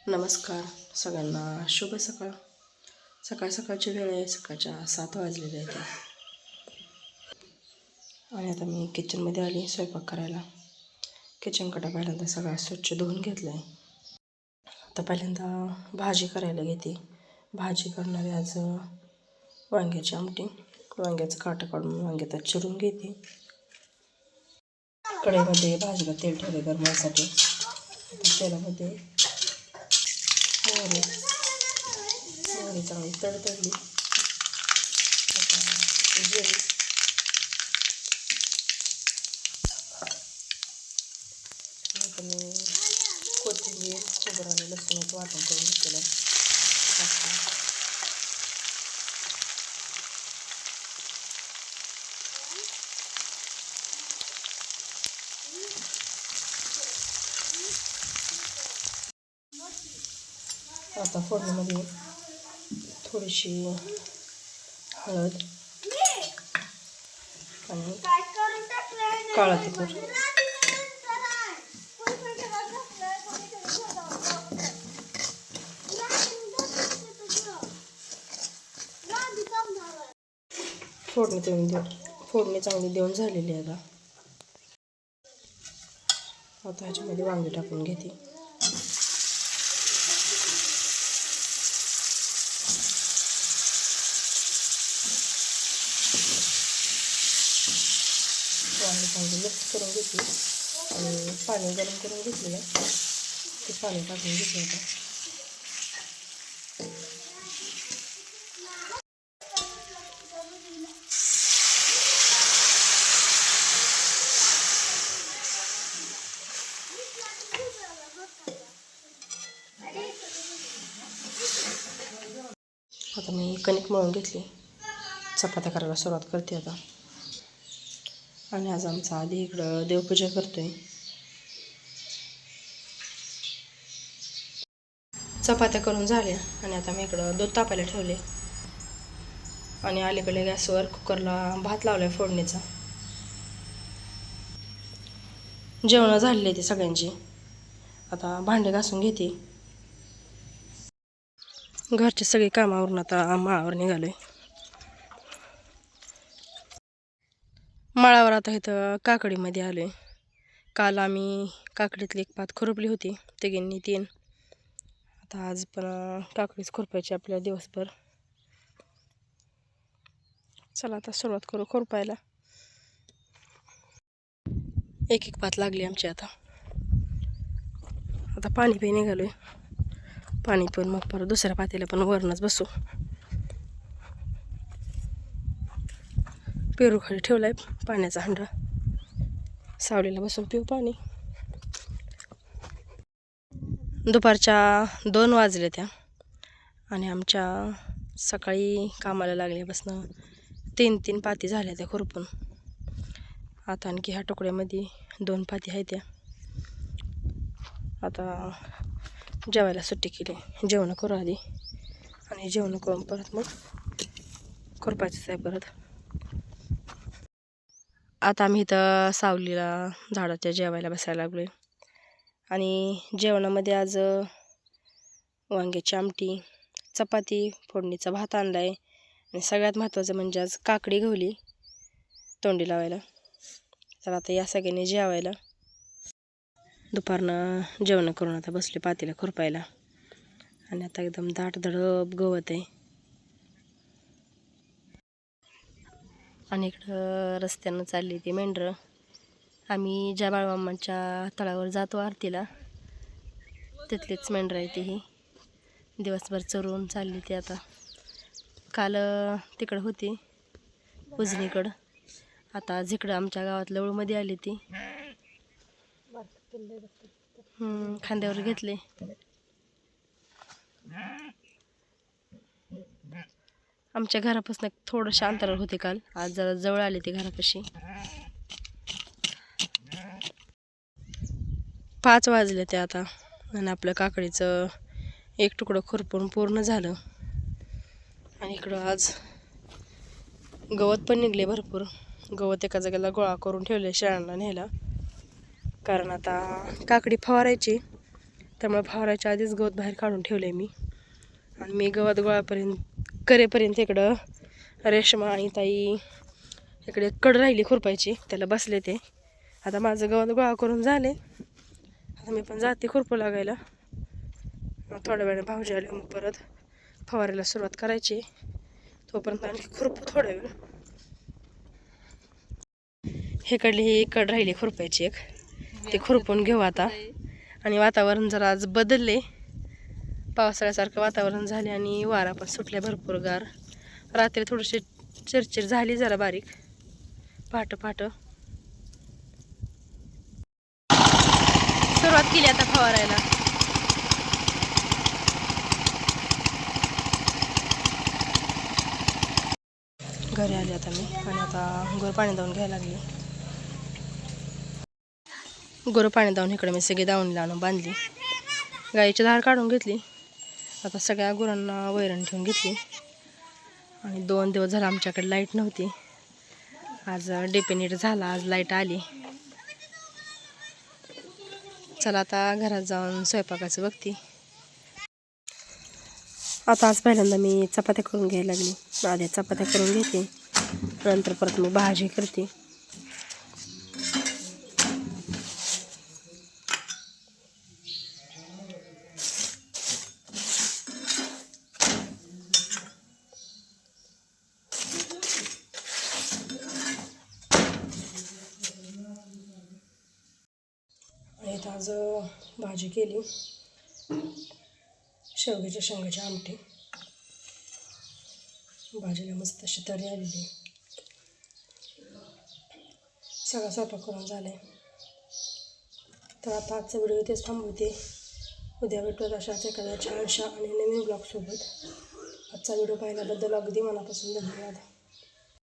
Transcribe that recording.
नमस्कार सगळ्यांना, शुभ सकाळ. सकाळची वेळ आहे, सकाळच्या 7 वाजलेले आहेत. आणि आता मी किचनमध्ये आली स्वयंपाक करायला. किचन कटा पहिल्यांदा सगळा स्वच्छ धुवून घेतलं आहे. आता पहिल्यांदा भाजी करायला घेते. भाजी करणारे आज वांग्याची आमटी. वांग्याचं काटं काढून वांग्यात चिरून घेते. कढईमध्ये भाजीला तेल ठेवले गरमासाठी. तेलामध्ये मोहरी चांगली तडतडली. जिरे, आता मी कोथिंबीर, खोबरं आणि लसूणाचं वाटण करून घेतलेलं. आता फोडणीमध्ये थोडीशी हळद आणि काळा तिखट, फोडणी चांगली देऊन झालेली आहे. आता ह्याच्यामध्ये वांगी टाकून घेते. वांगी चांगली मिक्स करून घेतली आणि पाणी गरम करून घेतलेलं ते पाणी टाकून घेतलं. आता मी कणिक मळून घेतली, चपात्या करायला सुरुवात करते आता. आणि आज आमचा आधी इकडं देवपूजा करतोय. चपात्या करून झाल्या आणि आता मी इकडं दूध तापायला ठेवले. आणि अलीकडे गॅसवर कुकरला भात लावलाय फोडणीचा. जेवणं झालेली ते सगळ्यांची. आता भांडे घासून घेते. घरचे सगळे कामावरून आता माळावर निघालोय. माळावर आता इथं काकडीमध्ये आलोय. काल आम्ही काकडीतली एक पात खुरपली होती, तिघींनी 3. आता आज पण काकडीच खुरपायची आपल्याला दिवसभर. चला आता सुरुवात करू खुरपायला. एक पात लागली आमची. आता पाणी पिऊन निघालोय. पाणी पिऊन मग परत दुसऱ्या पातेला पण वरणच बसू. पेरू खाली ठेवलाय पाण्याचा हंडा. सावलीला बसून पिऊ पाणी. दुपारच्या 2 वाजले त्या आणि आमच्या सकाळी कामाला लागल्यापासून 3 पाती झाल्या त्या खुरपून. आता आणखी ह्या तुकड्यामध्ये 2 पाती आहेत त्या. आता जेवायला सुट्टी केली. जेवण करू आधी आणि जेवण करून परत मग खुरपायचंच आहे परत. आता आम्ही इथं सावलीला झाडाच्या जेवायला बसायला लागलोय. आणि जेवणामध्ये आज वांग्याची आमटी, चपाती, फोडणीचा भात आणलाय आणि सगळ्यात महत्त्वाचं म्हणजे आज काकडी घावली तोंडी लावायला. तर आता या सगळ्यांनी जेवायला. दुपारनं जेवण करून आता बसले पातीला खुरपायला. आणि आता एकदम दाट धडप गवत आहे. आणि इकडं रस्त्यानं चालली ती मेंढरं. आम्ही ज्या बाळमामांच्या तळावर जातो आरतीला, तिथलीच मेंढरं आहे ती. ही दिवसभर चरून चालली ती. आता काल तिकडं होती उजनीकडं, आता आज इकडं आमच्या गावात लवळमध्ये आली ती. खांद्यावर घेतले. आमच्या घरापासून थोडंशा अंतरावर होते काल, आज जरा जवळ आले ते घरापाशी. 5 वाजले ते आता. आणि आपलं काकडीचं एक तुकडं खुरपून पूर्ण झालं. आणि इकडं आज गवत पण निघले भरपूर. गवत एका जागेला गोळा करून ठेवले शेळांना न्यायला. कारण आता काकडी फवारायची त्यामुळे फवारायच्या आधीच गवत बाहेर काढून ठेवलं आहे मी. आणि मी गवत करेपर्यंत इकडं रेशमा आणि ताई इकडे कड राहिली खुरपायची, त्याला बसले ते. आता माझं गवत गोळा करून झाले, आता मी पण जाते खुरपू लागायला. मग थोड्या वेळाने भाऊजी आले मग परत फवारायला सुरुवात करायची. तोपर्यंत आणखी खुरपू थोड्या वेळ. ही कड राहिली खुरपायची एक, ते खुरपून घेऊ आता. आणि वातावरण जरा आज बदलले, पावसाळ्यासारखं वातावरण झाले आणि वारा पण सुटले भरपूर गार. रात्री थोडीशी चिरचिर झाली जरा बारीक, पहाट सुरुवात केली आता फवारायला. घरी आले आता मी आणि आता गोर पाणी दावून घ्यायला लागली. गोर पाणी दावून इकडे मी सगळी दावणीला आणून बांधली. गाईची धार काढून घेतली. आता सगळ्या गुरांना वैरण ठेवून घेतली. आणि 2 दिवस झाला आमच्याकडे लाईट नव्हती. आज डिपेंडेट झाला, आज लाईट आली. चला आता घरात जाऊन स्वयंपाकाचं बघते. आता आज पहिल्यांदा मी चपात्या करून घ्यायला लागली. आधी चपात्या करून घेते, नंतर परत मग भाजी करते. आणि आज भाजी केली, शेंगाची आमटी. भाजीला मस्त अशी तरी आलेली. सगळा स्वयंपाक करून झाले. तर आता आजचा व्हिडिओ इथेच थांबवते. उद्या भेटूयात अशाच एखाद्या छानशा आणि नवीन ब्लॉगसोबत. आजचा व्हिडिओ पाहिल्याबद्दल अगदी मनापासून धन्यवाद.